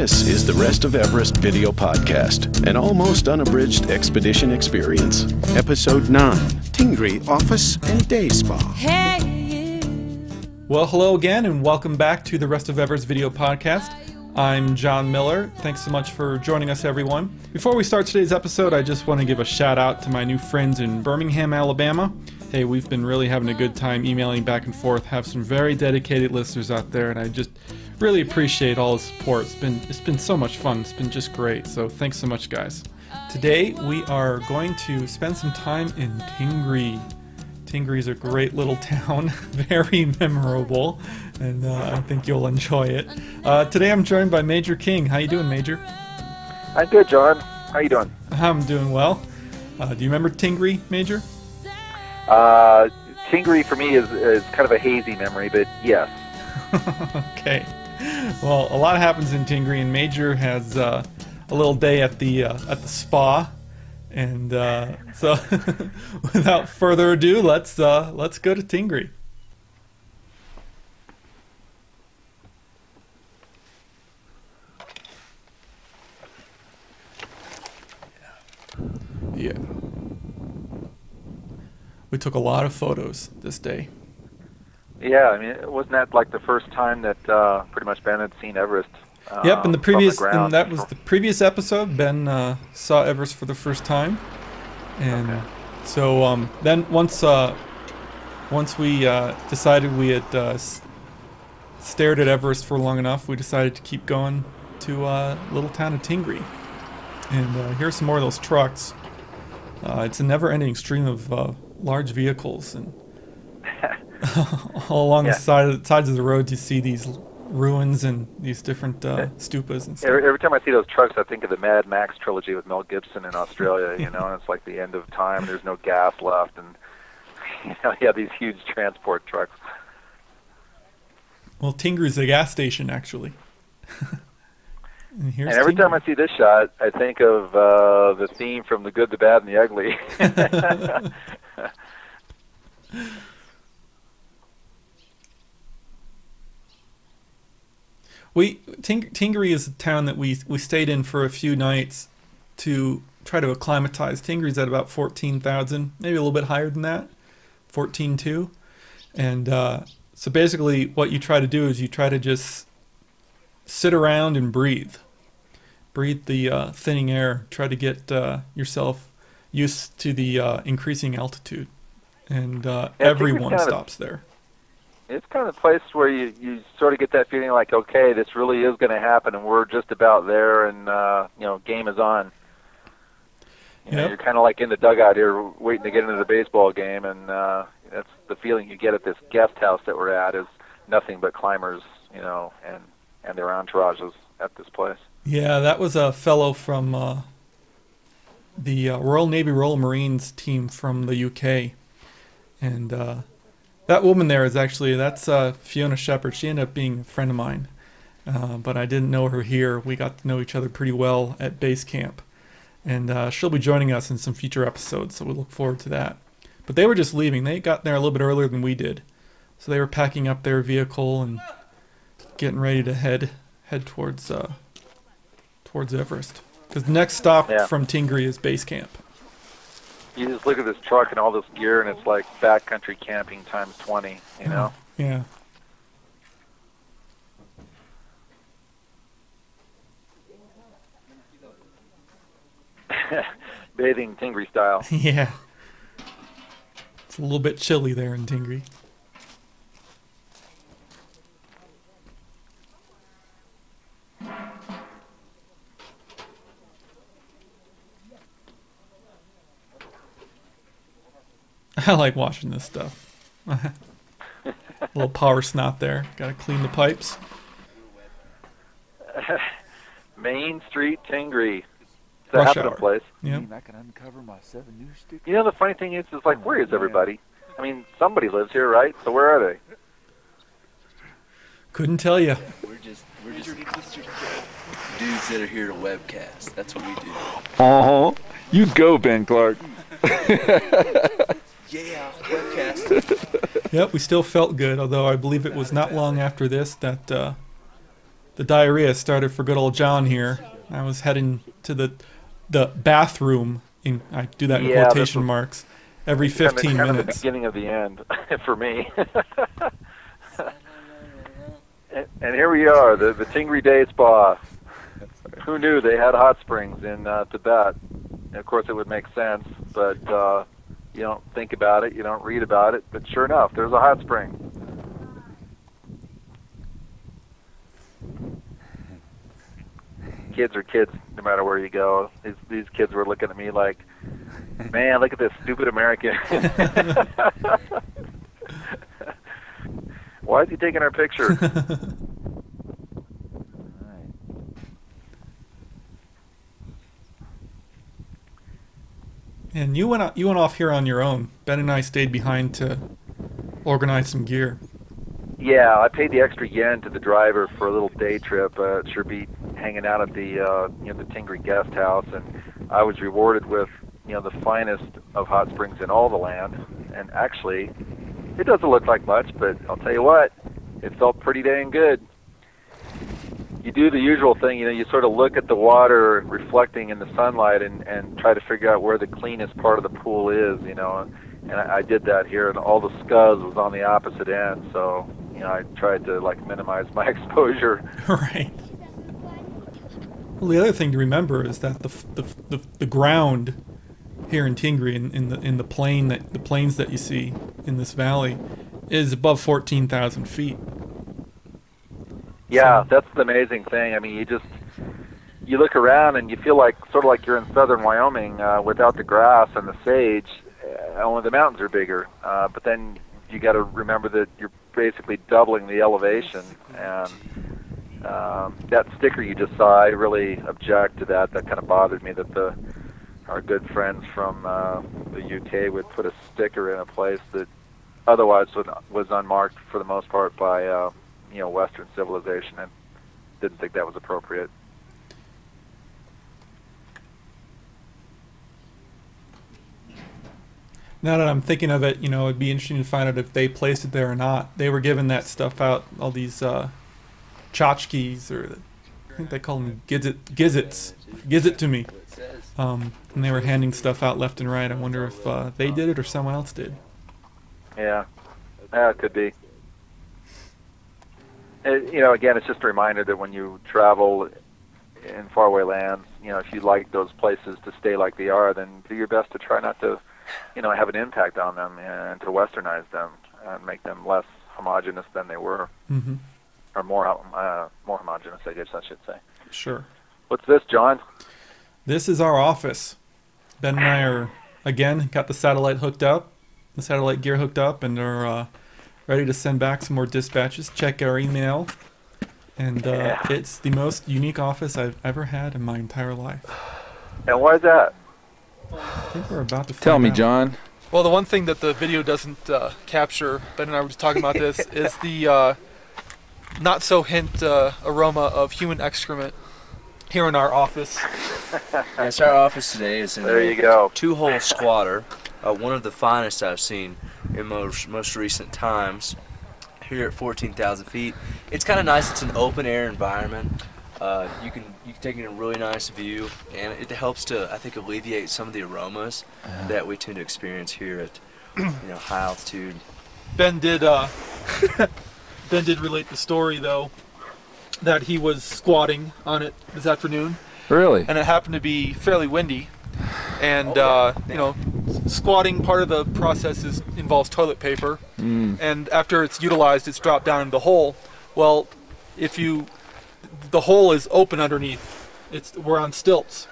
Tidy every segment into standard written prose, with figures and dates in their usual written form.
This is the Rest of Everest video podcast, an almost unabridged expedition experience. Episode 9, Tingri Office and Day Spa. Hey. Well, hello again, and welcome back to the Rest of Everest video podcast. I'm John Miller. Thanks so much for joining us, everyone. Before we start today's episode, I just want to give a shout out to my new friends in Birmingham, Alabama. Hey, we've been really having a good time emailing back and forth, have some very dedicated listeners out there, and I just really appreciate all the support. It's been so much fun. It's been just great. So thanks so much, guys. Today we are going to spend some time in Tingri. Tingri is a great little town, very memorable, and I think you'll enjoy it. Today I'm joined by Major King. How you doing, Major? I'm good, John. How you doing? I'm doing well. Do you remember Tingri, Major? Tingri for me is kind of a hazy memory, but yes. Okay. Well, a lot happens in Tingri, and Major has a little day at the spa, and so without further ado, let's go to Tingri. Yeah. We took a lot of photos this day. Yeah, I mean, wasn't that like the first time that pretty much Ben had seen Everest? Yep, in the previous, ground? and that was the previous episode. Ben saw Everest for the first time, and okay. So then once we decided we had stared at Everest for long enough, we decided to keep going to little town of Tingri, and here's some more of those trucks. It's a never-ending stream of large vehicles, and all along the sides of the road you see these ruins and these different stupas and stuff. Every time I see those trucks, I think of the Mad Max trilogy with Mel Gibson in Australia, you know, and it's like the end of time, there's no gas left, and you know, you have these huge transport trucks. Well, Tingri's a gas station, actually. And every time I see this shot, I think of the theme from The Good, the Bad, and the Ugly. Tingri is a town that we stayed in for a few nights to try to acclimatize. Tingri's at about 14,000, maybe a little bit higher than that, 14.2. And so basically what you try to do is you try to just sit around and breathe the thinning air. Try to get yourself used to the increasing altitude, and everyone stops there. It's kind of a place where you sort of get that feeling like, okay, this really is going to happen, and we're just about there, and you know, game is on. You know, you're kind of like in the dugout here, waiting to get into the baseball game, and that's the feeling you get at this guest house that we're at. Is nothing but climbers, you know, and their entourages at this place. Yeah, that was a fellow from the Royal Navy Royal Marines team from the UK, and that woman there is actually, that's Fiona Shepherd. She ended up being a friend of mine, but I didn't know her here. We got to know each other pretty well at base camp, and she'll be joining us in some future episodes, so we look forward to that. But they were just leaving. They got there a little bit earlier than we did, so they were packing up their vehicle and getting ready to head towards Everest, because the next stop from Tingri is base camp. You just look at this truck and all this gear, and it's like backcountry camping times 20, you know? Yeah. Bathing Tingri style. Yeah. It's a little bit chilly there in Tingri. I like watching this stuff. A little power snot there. Got to clean the pipes. Main Street, Tingri. It's a Rush happening hour. place. Yep. I can uncover my 7 news stickers. You know, the funny thing is like, where is everybody? I mean, somebody lives here, right? So where are they? Couldn't tell you. We're just dudes that are here to webcast. That's what we do. Uh-huh. You go, Ben Clark. Yeah, webcast. Yep, we still felt good, although I believe it was not long after this that the the diarrhea started for good old John here. I was heading to the bathroom. I do that in quotation marks. Every 15 kind minutes. Of the beginning of the end for me. and here we are, the Tingri Day Spa. Who knew they had hot springs in Tibet? And of course, it would make sense, but you don't think about it, you don't read about it. But sure enough, there's a hot spring. Kids are kids, no matter where you go. These kids were looking at me like, man, look at this stupid American. Why is he taking our picture? And you went off here on your own. Ben and I stayed behind to organize some gear. Yeah, I paid the extra yen to the driver for a little day trip. Sherpa hanging out at the the Tingri guest house, and I was rewarded with the finest of hot springs in all the land. And actually, it doesn't look like much, but I'll tell you what, it felt pretty dang good. You do the usual thing, you sort of look at the water reflecting in the sunlight and try to figure out where the cleanest part of the pool is, and I did that here, and all the scuzz was on the opposite end, so I tried to minimize my exposure. Right. Well, the other thing to remember is that the ground here in Tingri, in the plains that you see in this valley, is above 14,000 feet. Yeah, that's the amazing thing. I mean, you look around and you feel sort of like you're in southern Wyoming without the grass and the sage. Only the mountains are bigger, but then you got to remember that you're basically doubling the elevation. And that sticker you just saw, I really object to that. That kind of bothered me that our good friends from the UK would put a sticker in a place that otherwise was unmarked for the most part by Western civilization, and didn't think that was appropriate. Now that I'm thinking of it, it'd be interesting to find out if they placed it there or not. They were giving that stuff out, all these tchotchkes, or I think they call them gizzits. Gizzit to me. And they were handing stuff out left and right. I wonder if they did it or someone else did. Yeah, it could be. Again, it's just a reminder that when you travel in faraway lands, if you like those places to stay like they are, then do your best to try not to, have an impact on them and to westernize them and make them less homogeneous than they were. Mm-hmm. Or more homogeneous, I guess I should say. Sure. What's this, John? This is our office. Ben and I are, again, got the satellite gear hooked up, and are ready to send back some more dispatches, check our email, and it's the most unique office I've ever had in my entire life. And why is that? I think we're about to Tell find me, out. John. Well, the one thing that the video doesn't capture, Ben and I were just talking about this, is the not-so-hint aroma of human excrement here in our office. Yes, our office today is in There you go. two-hole squatter, one of the finest I've seen in most recent times. Here at 14,000 feet, it's kind of nice. It's an open-air environment. You can take in a really nice view, and it helps to, I think, alleviate some of the aromas that we tend to experience here at high altitude. Ben did relate the story, though, that he was squatting on it this afternoon. Really? And it happened to be fairly windy. And, squatting, part of the process involves toilet paper. And after it's utilized, it's dropped down into the hole. Well, the hole is open underneath. We're on stilts.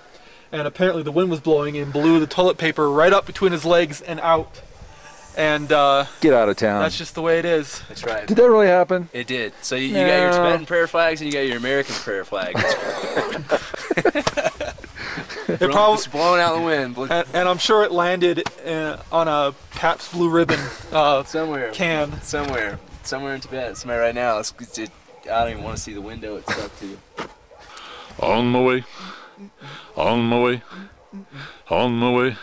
And apparently the wind was blowing and blew the toilet paper right up between his legs and out. And get out of town. That's just the way it is. That's right. Did that really happen? It did. So you got your Tibetan prayer flags and you got your American prayer flags. It's blowing out the wind. And I'm sure it landed on a Pabst Blue Ribbon somewhere. Can. Somewhere in Tibet. Somewhere right now. I don't even want to see the window it's stuck to. On my way. On my way. On my way.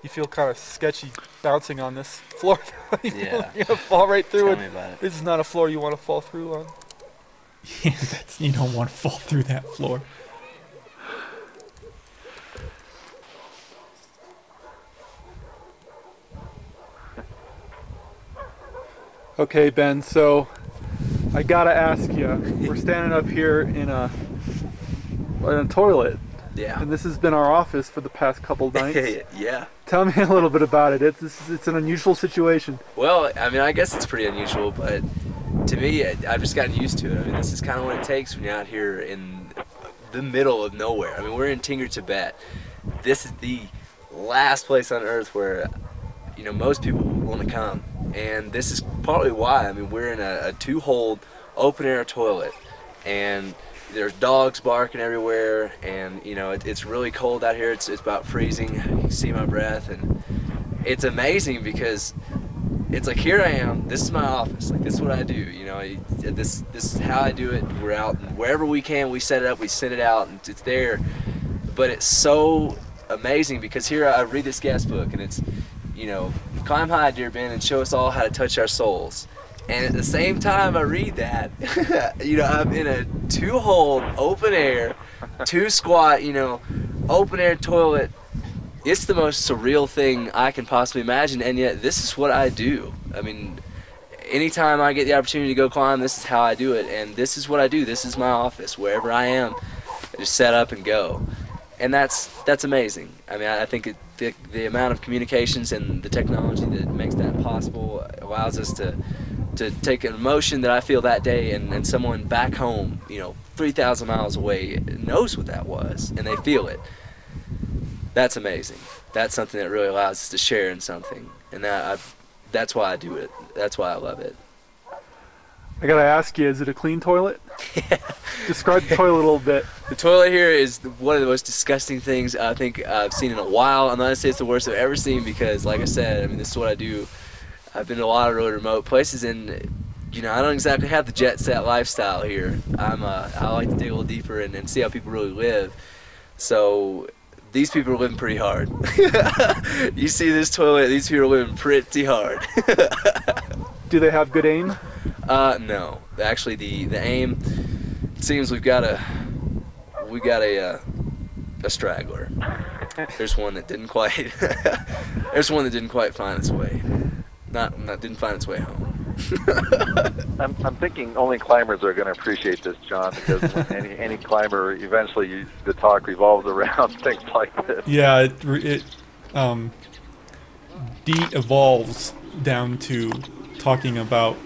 You feel kind of sketchy bouncing on this floor. Yeah. You're going to fall right through Tell it. me about it. This is not a floor you want to fall through on. Yeah, you don't want to fall through that floor. Okay, Ben, so I gotta ask you, we're standing up here in a toilet. Yeah. And this has been our office for the past couple nights. Yeah. Tell me a little bit about it. It's an unusual situation. Well, I mean, I guess it's pretty unusual, but to me, I've just gotten used to it. I mean, this is kind of what it takes when you're out here in the middle of nowhere. I mean, we're in Tingri, Tibet. This is the last place on earth where, you know, most people want to come. And this is partly why. I mean, we're in a two-hole open-air toilet, and there's dogs barking everywhere, and you know it's really cold out here. It's about freezing. You can see my breath, and it's amazing because it's like, here I am. This is my office. Like, this is what I do. You know, this is how I do it. We're out, and wherever we can, we set it up. We send it out, and it's there. But it's so amazing because here I read this guest book, and it's, you know, climb high, dear Ben, and show us all how to touch our souls. And at the same time I read that, you know, I'm in a two-hole, open air, two-squat, you know, open air toilet. It's the most surreal thing I can possibly imagine, and yet this is what I do. I mean, anytime I get the opportunity to go climb, this is how I do it, and this is what I do. This is my office. Wherever I am, I just set up and go. And that's amazing. I mean, I think the amount of communications and the technology that makes that possible allows us to take an emotion that I feel that day, and someone back home, you know, 3,000 miles away knows what that was, and they feel it. That's amazing. That's something that really allows us to share in something, and that's why I do it. That's why I love it. I gotta ask you, is it a clean toilet? Yeah. Describe the toilet a little bit. The toilet here is one of the most disgusting things I think I've seen in a while. I'm not gonna say it's the worst I've ever seen because, like I said, I mean, this is what I do. I've been to a lot of really remote places, and you know, I don't exactly have the jet set lifestyle here. I like to dig a little deeper and see how people really live. So these people are living pretty hard. You see this toilet, these people are living pretty hard. Do they have good aim? No. Actually, the aim, it seems we got a straggler. There's one that didn't quite find its way. Didn't find its way home. I'm thinking only climbers are going to appreciate this, John, because any climber, eventually the talk revolves around things like this. Yeah, it de-evolves down to talking about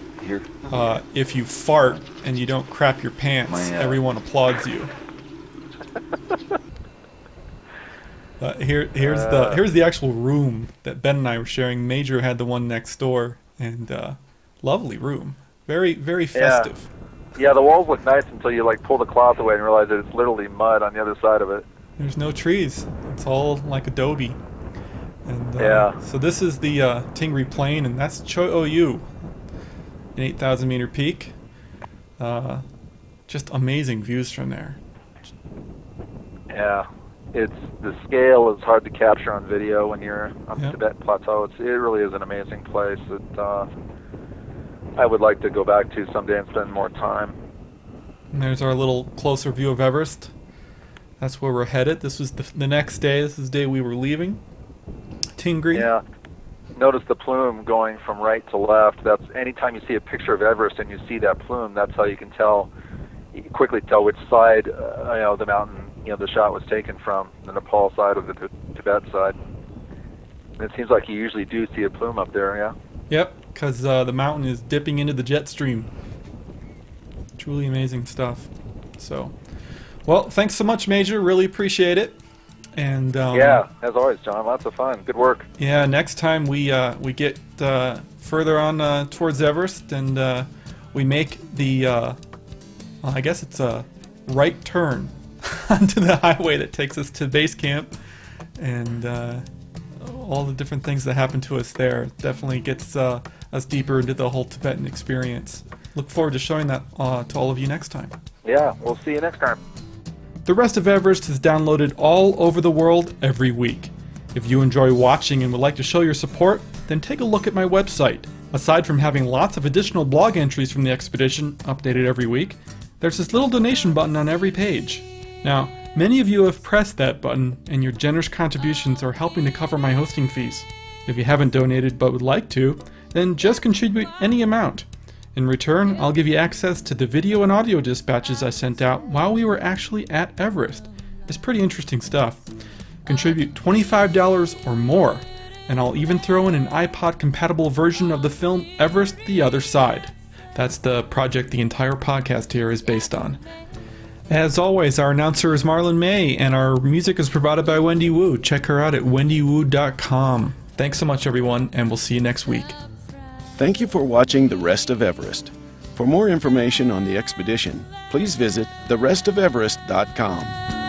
if you fart and you don't crap your pants, everyone applauds you. Here's the actual room that Ben and I were sharing. Major had the one next door, and lovely room, very, very festive. Yeah, the walls look nice until you like pull the cloth away and realize that it's literally mud on the other side of it. There's no trees. It's all like adobe. And so this is the Tingri Plain, and that's Cho-Oyu, an 8,000 meter peak. Just amazing views from there. Yeah. The scale is hard to capture on video when you're on the Tibet Plateau. It really is an amazing place that I would like to go back to someday and spend more time. And there's our little closer view of Everest. That's where we're headed. This was the next day. This is the day we were leaving Tingri. Yeah. Notice the plume going from right to left. That's anytime you see a picture of Everest and you see that plume, that's how you can tell. You can quickly tell which side, the mountain, the shot was taken from, the Nepal side or the Tibet side. And it seems like you usually do see a plume up there, yeah? Yep, because the mountain is dipping into the jet stream. Truly amazing stuff. So, well, thanks so much, Major. Really appreciate it. And yeah, as always, John. Lots of fun. Good work. Yeah, next time we get further on towards Everest, and we make the I guess it's a right turn onto the highway that takes us to base camp, and all the different things that happen to us there. Definitely gets us deeper into the whole Tibetan experience. Look forward to showing that to all of you next time. Yeah, we'll see you next time. The Rest of Everest is downloaded all over the world every week. If you enjoy watching and would like to show your support, then take a look at my website. Aside from having lots of additional blog entries from the expedition updated every week, there's this little donation button on every page. Now, many of you have pressed that button, and your generous contributions are helping to cover my hosting fees. If you haven't donated but would like to, then just contribute any amount. In return, I'll give you access to the video and audio dispatches I sent out while we were actually at Everest. It's pretty interesting stuff. Contribute $25 or more, and I'll even throw in an iPod-compatible version of the film Everest the Other Side. That's the project the entire podcast here is based on. As always, our announcer is Marlon May, and our music is provided by Wendy Wu. Check her out at wendywu.com. Thanks so much, everyone, and we'll see you next week. Thank you for watching The Rest of Everest. For more information on the expedition, please visit therestofeverest.com.